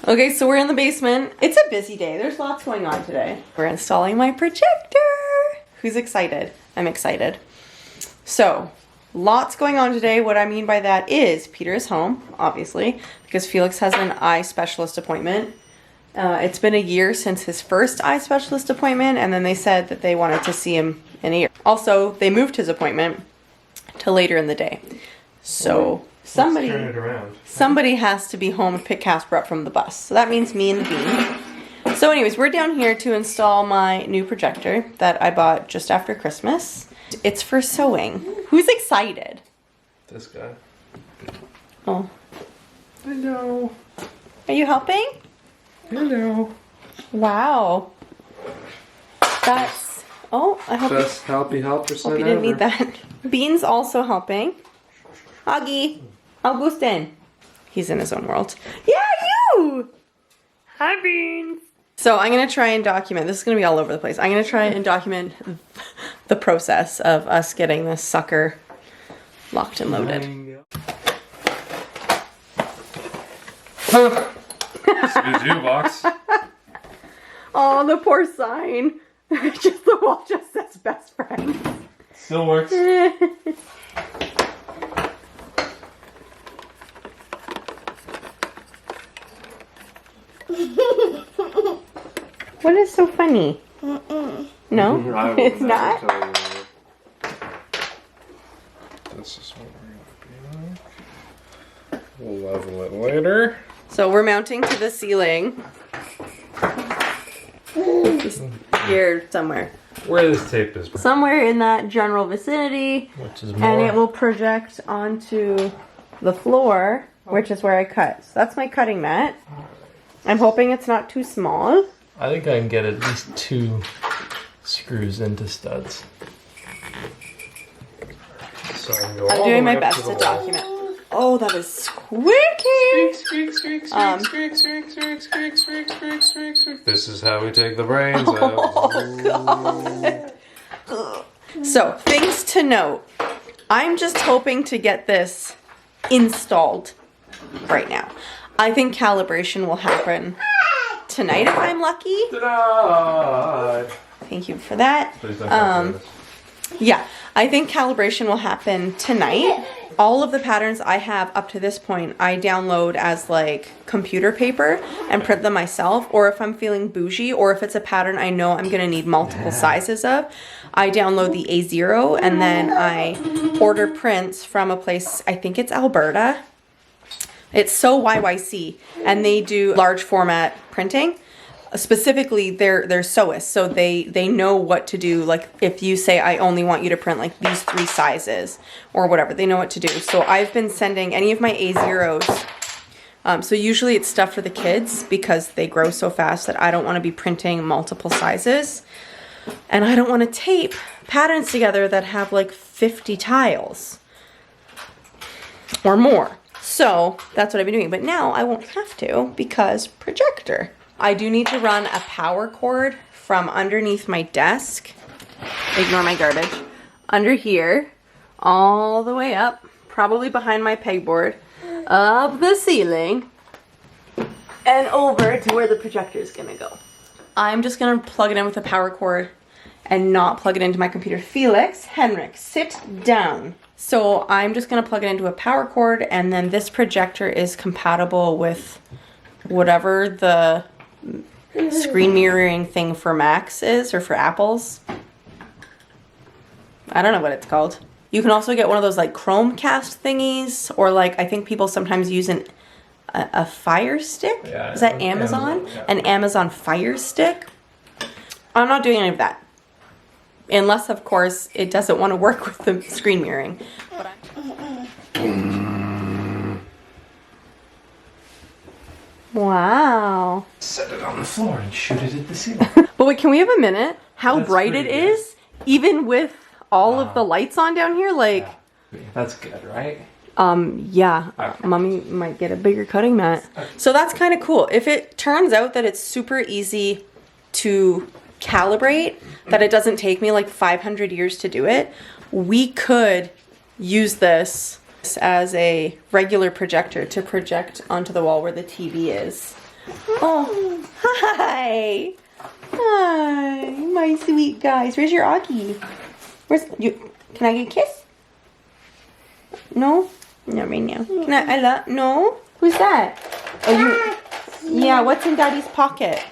Okay, so we're in the basement. It's a busy day. There's lots going on today. We're installing my projector. Who's excited? I'm excited. So, lots going on today. What I mean by that is Peter is home, obviously, because Felix has an eye specialist appointment. It's been a year since his first eye specialist appointment, and then they said that they wanted to see him in a year. Also, they moved his appointment to later in the day. So somebody has to be home to pick Casper up from the bus. So that means me and the Bean. So anyways, we're down here to install my new projector that I bought just after Christmas. It's for sewing. Who's excited? This guy. Oh. Hello. Are you helping? Hello. Wow. That's... Oh, I hope... Best helpy helper Hope you didn't need that. Bean's also helping. Huggy. Augustin. He's in his own world. Yeah, you! Hi, Beans. So I'm going to try and document. This is going to be all over the place. I'm going to try and document the process of us getting this sucker locked and loaded. Excuse you, box. Oh, the poor sign. Just the wall just says best friends. Still works. What is so funny? No, it's not. This is what we're gonna be like. We'll level it later. So we're mounting to the ceiling. Just here somewhere. Where this tape is. Somewhere in that general vicinity. Which is more. And it will project onto the floor, which is where I cut. So that's my cutting mat. I'm hoping it's not too small. I think I can get at least 2 screws into studs. So I can go I'm doing my best to document. Oh, that was squeaky! This is how we take the brains out. God. So, things to note. I'm just hoping to get this installed right now. I think calibration will happen tonight if I'm lucky. Thank you for that. Yeah, I think calibration will happen tonight. All of the patterns I have up to this point, I download as like computer paper and print them myself. Or if I'm feeling bougie, or if it's a pattern I know I'm gonna need multiple sizes of, I download the A0 and then I order prints from a place, I think it's Alberta. It's So YYC, and they do large format printing. Specifically, they're sewists, so they know what to do. Like if you say, I only want you to print like these 3 sizes or whatever, they know what to do. So I've been sending any of my A0s. So usually it's stuff for the kids because they grow so fast that I don't want to be printing multiple sizes. And I don't want to tape patterns together that have like 50 tiles or more. So that's what I've been doing. But now I won't have to because projector. I do need to run a power cord from underneath my desk. Ignore my garbage. Under here, all the way up, probably behind my pegboard, up the ceiling, and over to where the projector is gonna go. I'm just gonna plug it in with a power cord and not plug it into my computer. Felix, Henrik, sit down. So I'm just gonna plug it into a power cord, and then this projector is compatible with whatever the screen mirroring thing for Macs is, or for Apples. I don't know what it's called. You can also get one of those like Chromecast thingies, or like I think people sometimes use a Fire Stick. Yeah, is that Amazon? Yeah. An Amazon Fire Stick. I'm not doing any of that. Unless, of course, it doesn't want to work with the screen mirroring. But wow. Set it on the floor and shoot it at the ceiling. But wait, can we have a minute? How That's bright it pretty good. is, even with all of the lights on down here? Like, that's good, right? Yeah. Okay. Mommy might get a bigger cutting mat. So that's kind of cool. If it turns out that it's super easy to calibrate, that it doesn't take me like 500 years to do it, we could use this as a regular projector to project onto the wall where the TV is. Oh, hi. Hi, my sweet guys. Where's your Augie? Where's you? Can I get a kiss? No? Not right now. Can I love? No? Who's that? Oh, you. Yeah, what's in Daddy's pocket?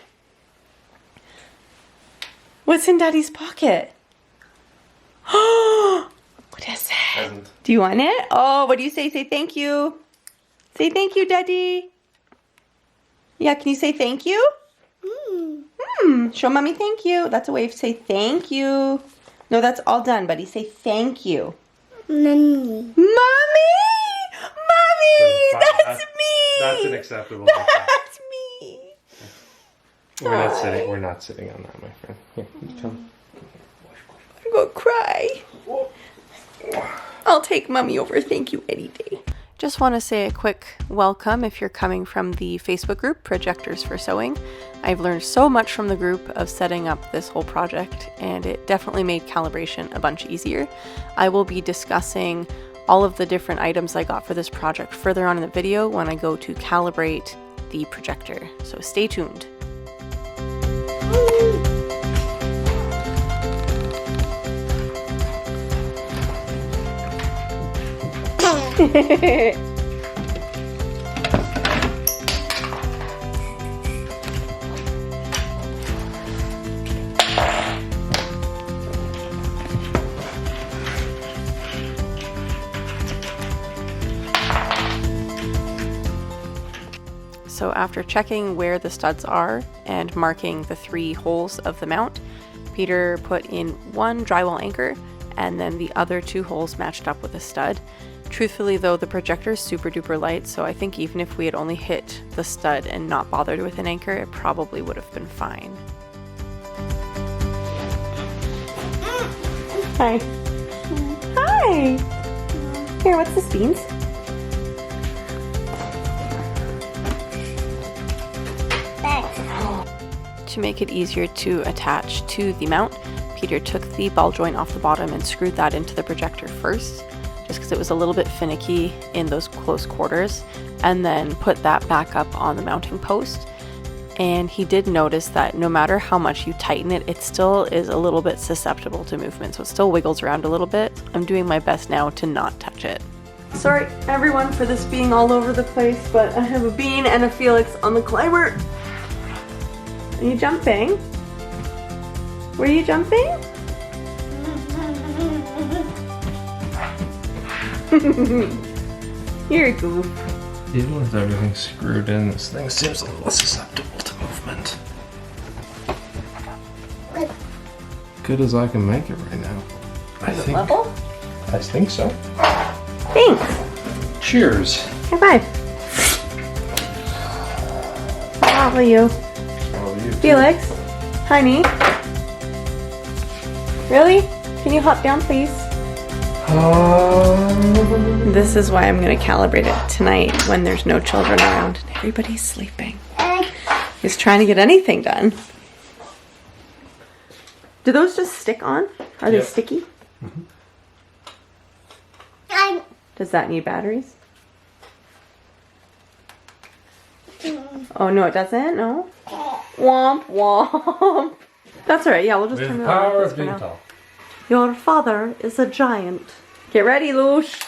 What's in Daddy's pocket? Oh, what is it? Do you want it? Oh, what do you say? Say thank you. Say thank you, Daddy. Yeah, can you say thank you? Show Mommy thank you. That's a way to say thank you. No, that's all done, buddy. Say thank you. Mommy. Mommy! Mommy! That's me! That's unacceptable. That's me! We're not sitting on that, my friend. Here, come. I'm gonna cry. I'll take Mommy over thank you any day. Just want to say a quick welcome if you're coming from the Facebook group, Projectors for Sewing. I've learned so much from the group of setting up this whole project, and it definitely made calibration a bunch easier. I will be discussing all of the different items I got for this project further on in the video when I go to calibrate the projector, so stay tuned. So after checking where the studs are and marking the 3 holes of the mount, Peter put in one drywall anchor and then the other 2 holes matched up with a stud. Truthfully though, the projector is super duper light, so I think even if we had only hit the stud and not bothered with an anchor, it probably would have been fine. Hi. Hi! Here, what's this, Beans? To make it easier to attach to the mount, Peter took the ball joint off the bottom and screwed that into the projector first, just because it was a little bit finicky in those close quarters, and then put that back up on the mounting post. And he did notice that no matter how much you tighten it, it still is a little bit susceptible to movement, so it still wiggles around a little bit. I'm doing my best now to not touch it. Sorry everyone for this being all over the place, but I have a Bean and a Felix on the climber. Are you jumping? Were you jumping? You're a goof. Even with everything screwed in, this thing seems a little susceptible to movement. Good as I can make it right now. Level? I think so. Thanks. Cheers. High five. How are you? How are you? Felix? Honey? Really? Can you hop down, please? This is why I'm going to calibrate it tonight when there's no children around and everybody's sleeping. He's trying to get anything done. Do those just stick on? Are they sticky? Does that need batteries? Oh, no, it doesn't? No? Womp, womp. That's alright, yeah, we'll just turn it on. Power of being tall. Your father is a giant. Get ready, Loosh.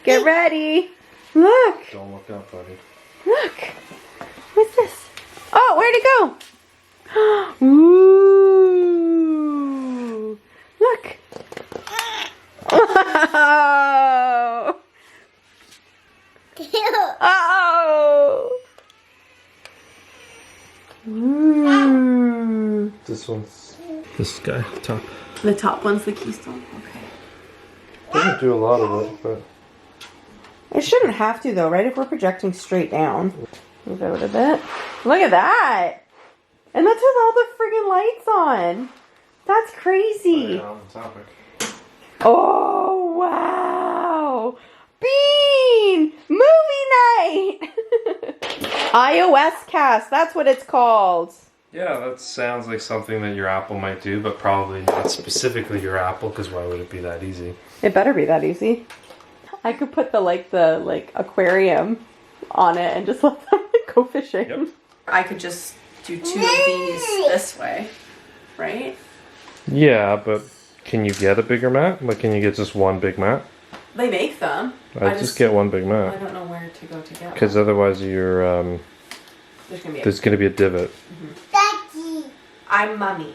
Get ready. Look. Don't look up, buddy. Look. What's this? Oh, where'd it go? Ooh. Look. Oh. Oh. Ooh. This one's this guy, top. The top one's the keystone. Okay. Doesn't do a lot of it, but It shouldn't have to though, right? If we're projecting straight down. Move out a bit. Look at that! And that's with all the friggin' lights on. That's crazy. on the topic. Oh, wow! Bean! Movie night! iOS cast, that's what it's called. Yeah, that sounds like something that your Apple might do, but probably not specifically your Apple, because why would it be that easy? It better be that easy. I could put the aquarium on it and just let them go fishing. Yep. I could just do 2 of these this way, right? Yeah, but can you get a bigger mat? Like, can you get just one big mat? They make them. I just get one big I mat. don't know where to go to get one. Because otherwise you're, there's gonna be a divot. Daddy. I'm Mummy.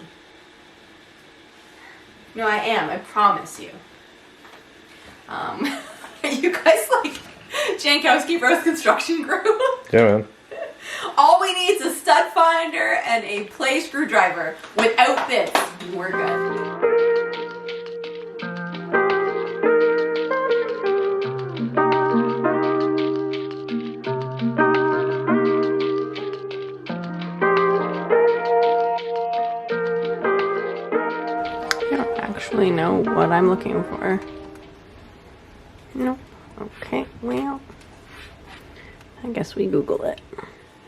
No, I am. I promise you. You guys like Jankowski Bros Construction Group? Yeah, man. All we need is a stud finder and a play screwdriver. Without this, we're good. I don't actually know what I'm looking for. No. Okay, well, I guess we Google it.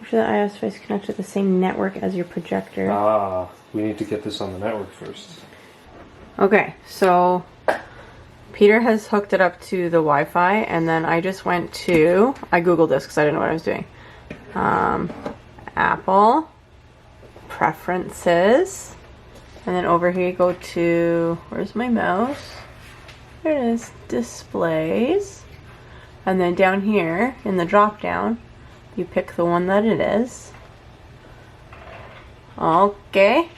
Make sure the iOS device connected to the same network as your projector. Ah, we need to get this on the network first. Okay, so Peter has hooked it up to the Wi-Fi, and then I just went to, I Googled this because I didn't know what I was doing. Apple, preferences, and then over here you go to, where's my mouse? There it is, displays. And then down here in the drop down, you pick the one that it is. Okay.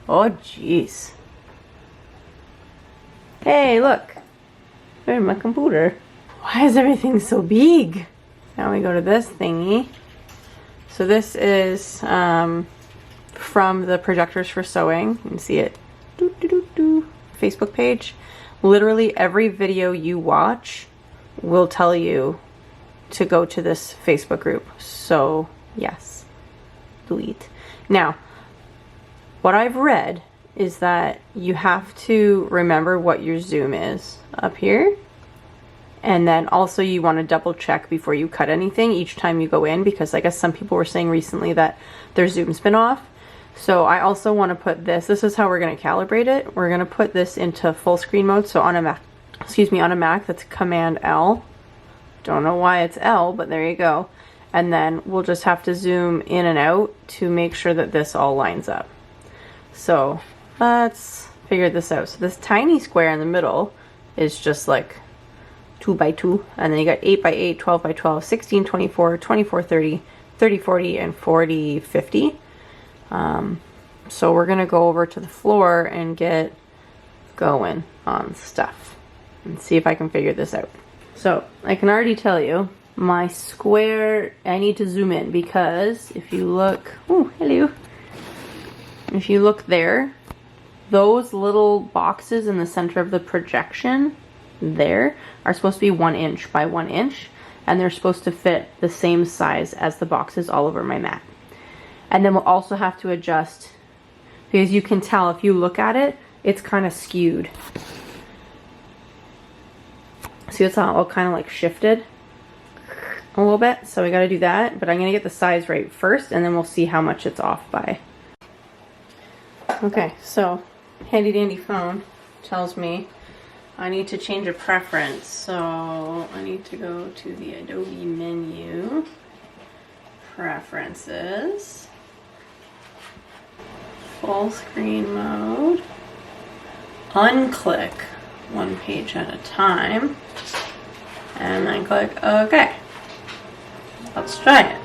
Oh, jeez. Hey, look. There's my computer. Why is everything so big? Now we go to this thingy. So this is from the Projectors for Sewing. You can see it. Facebook page. Literally every video you watch will tell you to go to this Facebook group. So yes, do it. Now, what I've read is that you have to remember what your zoom is up here. And then also you want to double check before you cut anything each time you go in, because I guess some people were saying recently that their zoom's been off. So I also want to put this is how we're going to calibrate it. We're going to put this into full screen mode. So on a Mac, on a Mac, that's Command L. Don't know why it's L, but there you go. And then we'll just have to zoom in and out to make sure that this all lines up. So let's figure this out. So this tiny square in the middle is just like 2 by 2, and then you got 8 by 8, 12 by 12, 16, 24, 24, 30, 30, 40, and 40, 50. So we're gonna go over to the floor and get going on stuff and see if I can figure this out. So I can already tell you my square, I need to zoom in because if you look, oh, hello. If you look there, those little boxes in the center of the projection there are supposed to be 1 inch by 1 inch, and they're supposed to fit the same size as the boxes all over my mat. And then we'll also have to adjust, because you can tell if you look at it, it's kind of skewed. See, it's all kind of like shifted a little bit. So we got to do that, but I'm going to get the size right first, and then we'll see how much it's off by. Okay, so handy dandy phone tells me I need to change a preference. So I need to go to the Adobe menu, preferences, full screen mode, unclick 1 page at a time, and then click OK. Let's try it.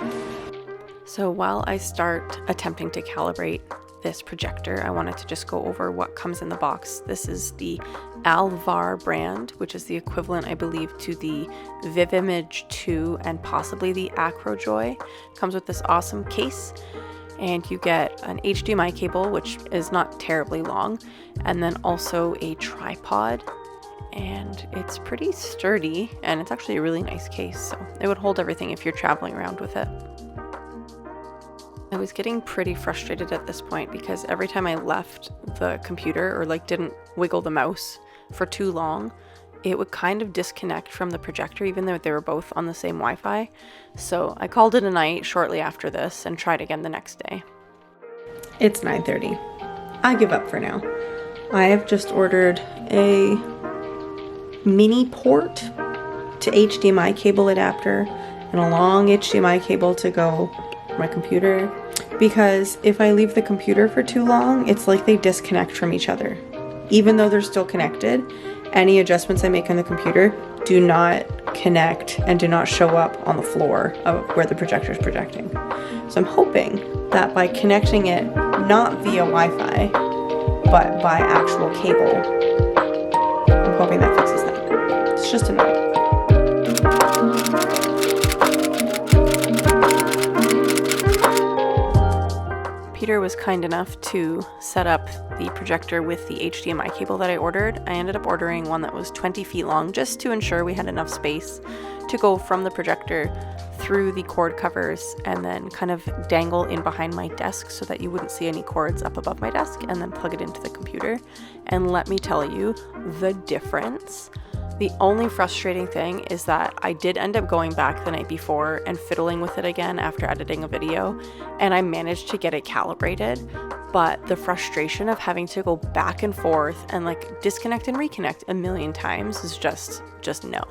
So while I start attempting to calibrate this projector, I wanted to just go over what comes in the box. This is the ALVAR brand, which is the equivalent, I believe, to the Vivimage 2 and possibly the AcroJoy. Comes with this awesome case, and you get an HDMI cable, which is not terribly long, and then also a tripod, and it's pretty sturdy, and it's actually a really nice case, so it would hold everything if you're traveling around with it. I was getting pretty frustrated at this point because every time I left the computer or like didn't wiggle the mouse for too long, it would kind of disconnect from the projector even though they were both on the same Wi-Fi. So I called it a night shortly after this and tried again the next day. It's 9:30. I give up for now. I have just ordered a mini port to HDMI cable adapter and a long HDMI cable to go my computer, because if I leave the computer for too long, it's like they disconnect from each other. Even though they're still connected, any adjustments I make on the computer do not connect and do not show up on the floor of where the projector is projecting. So I'm hoping that by connecting it not via Wi-Fi, but by actual cable, I'm hoping that fixes that. It's just annoying. Peter was kind enough to set up the projector with the HDMI cable that I ordered. I ended up ordering one that was 20 feet long just to ensure we had enough space to go from the projector through the cord covers and then kind of dangle in behind my desk so that you wouldn't see any cords up above my desk, and then plug it into the computer. And let me tell you, the difference. The only frustrating thing is that I did end up going back the night before and fiddling with it again after editing a video, and I managed to get it calibrated, but the frustration of having to go back and forth and like disconnect and reconnect a million times is just no.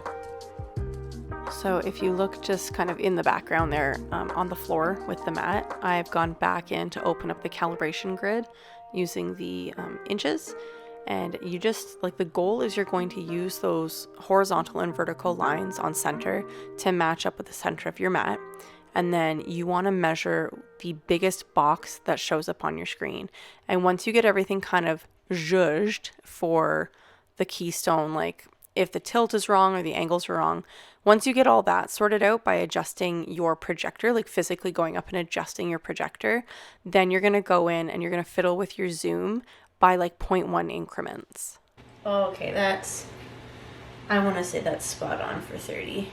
So if you look just kind of in the background there on the floor with the mat, I've gone back in to open up the calibration grid using the inches. And you just, like, the goal is you're going to use those horizontal and vertical lines on center to match up with the center of your mat. And then you want to measure the biggest box that shows up on your screen. And once you get everything kind of judged for the keystone, like if the tilt is wrong or the angles are wrong, once you get all that sorted out by adjusting your projector, like physically going up and adjusting your projector, then you're going to go in and you're going to fiddle with your zoom by like 0.1 increments. Okay, I want to say that's spot on for 30.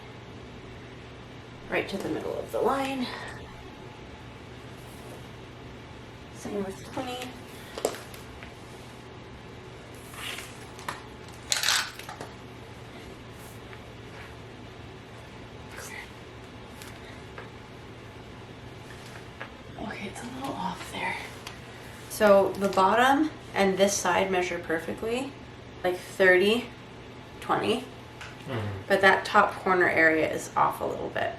Right to the middle of the line. Same with 20. Okay, it's a little off there. So the bottom and this side measure perfectly, like 30, 20, but that top corner area is off a little bit.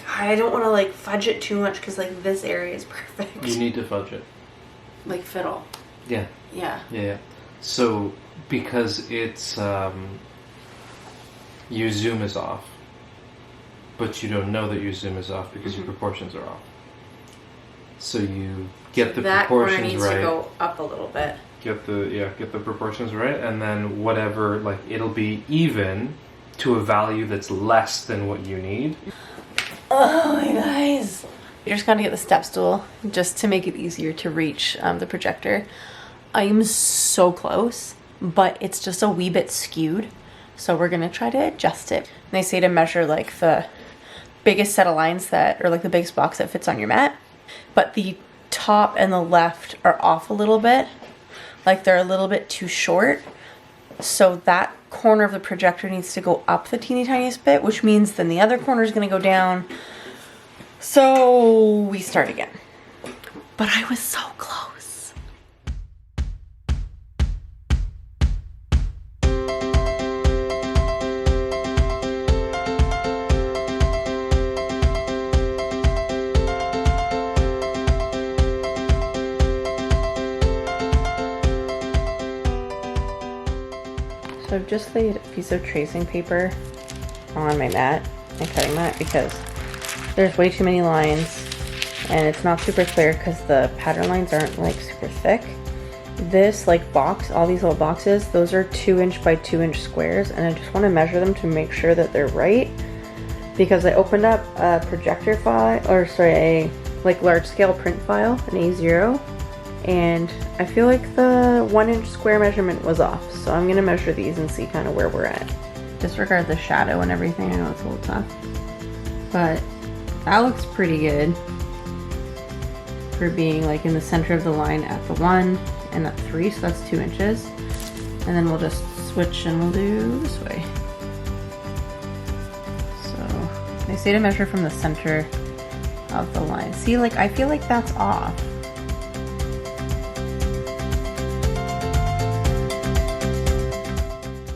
I don't want to like fudge it too much because like this area is perfect. You need to fudge it. Like fiddle. Yeah. Yeah. Yeah. So because it's your zoom is off, but you don't know that your zoom is off because your proportions are off. So you get the proportions right. That corner needs to go up a little bit. Get the proportions right, and then whatever, like it'll be even to a value that's less than what you need. Oh my guys. You're just gonna get the step stool just to make it easier to reach the projector. I'm so close, but it's just a wee bit skewed. So we're gonna try to adjust it. And they say to measure like the biggest set of lines or like the biggest box that fits on your mat. But the top and the left are off a little bit. Like they're a little bit too short. So that corner of the projector needs to go up the teeny tiniest bit, which means then the other corner is going to go down. So we start again. But I was so close. So I've just laid a piece of tracing paper on my mat and cutting mat because there's way too many lines and it's not super clear because the pattern lines aren't like super thick. This like box, all these little boxes, those are 2" by 2" squares, and I just want to measure them to make sure that they're right because I opened up a projector file, or sorry, a like large scale print file, an A0, and I feel like the 1" square measurement was off, so I'm gonna measure these and see kind of where we're at. Disregard the shadow and everything, I know it's a little tough, but that looks pretty good for being like in the center of the line at the 1 and at 3, so that's 2 inches. And then we'll just switch and we'll do this way. So they say to measure from the center of the line. See, like I feel like that's off.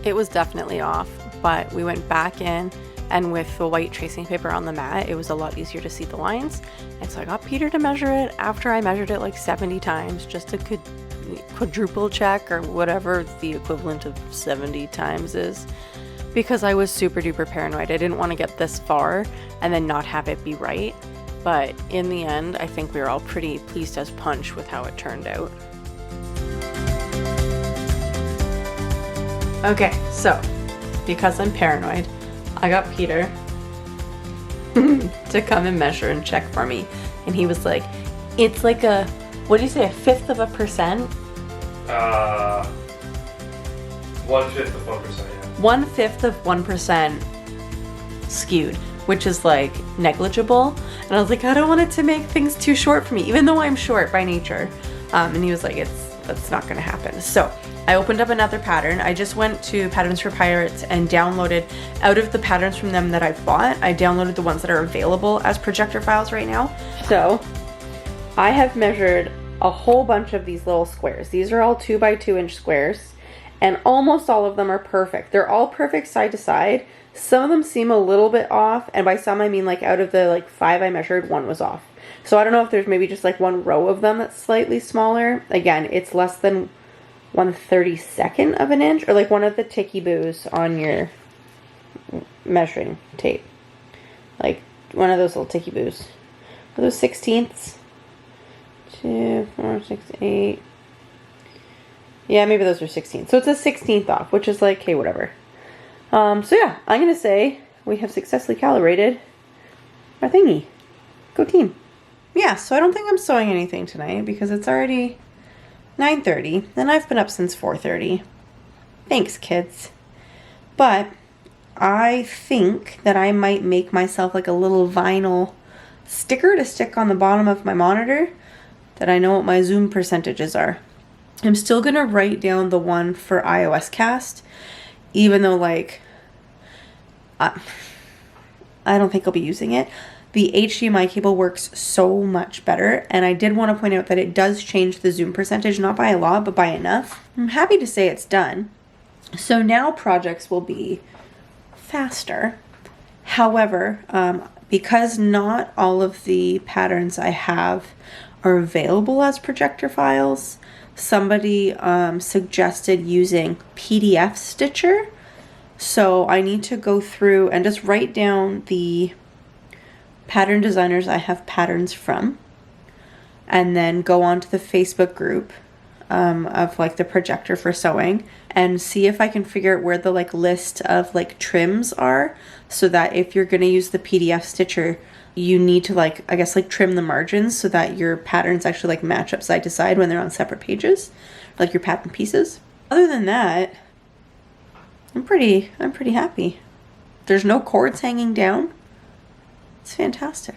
It was definitely off, but we went back in and with the white tracing paper on the mat, it was a lot easier to see the lines. And so I got Peter to measure it after I measured it like 70 times just to quadruple check, or whatever the equivalent of 70 times is, because I was super duper paranoid. I didn't want to get this far and then not have it be right. But in the end, I think we were all pretty pleased as punch with how it turned out. Okay, so because I'm paranoid, I got Peter to come and measure and check for me. And he was like, it's like a, what do you say, 1/5 of a percent? 1/5 of 1%, yeah. 1/5 of 1% skewed, which is like negligible. And I was like, I don't want it to make things too short for me, even though I'm short by nature. And he was like, that's not gonna happen. So I opened up another pattern. I just went to Patterns for Pirates and downloaded, out of the patterns from them that I've bought, I downloaded the ones that are available as projector files right now. So I have measured a whole bunch of these little squares. These are all 2 by 2 inch squares, and almost all of them are perfect. They're all perfect side to side. Some of them seem a little bit off, and by some I mean like out of the like 5 I measured, 1 was off. So I don't know if there's maybe just like one row of them that's slightly smaller. Again, it's less than 1/32 of an inch, or like one of the ticky boos on your measuring tape. Like one of those little ticky boos. Are those 16ths? 2, 4, 6, 8. Yeah, maybe those are 16. So it's a 16th off, which is like, hey, whatever. So yeah, I'm gonna say we have successfully calibrated our thingy. Go team. Yeah, so I don't think I'm sewing anything tonight because it's already 9:30 and I've been up since 4:30. Thanks, kids. But I think that I might make myself like a little vinyl sticker to stick on the bottom of my monitor that I know what my zoom percentages are. I'm still gonna write down the one for iOS cast, even though like I don't think I'll be using it. The HDMI cable works so much better, and I did want to point out that it does change the zoom percentage, not by a lot, but by enough. I'm happy to say it's done. So now projects will be faster. However, because not all of the patterns I have are available as projector files, somebody suggested using PDF Stitcher. So I need to go through and just write down the pattern designers I have patterns from, and then go on to the Facebook group of like the projector for sewing, and see if I can figure out where the like list of like trims are, so that if you're going to use the PDF Stitcher, you need to like, I guess, like trim the margins so that your patterns actually like match up side to side when they're on separate pages, like your pattern pieces. Other than that, I'm pretty happy. There's no cords hanging down. It's fantastic.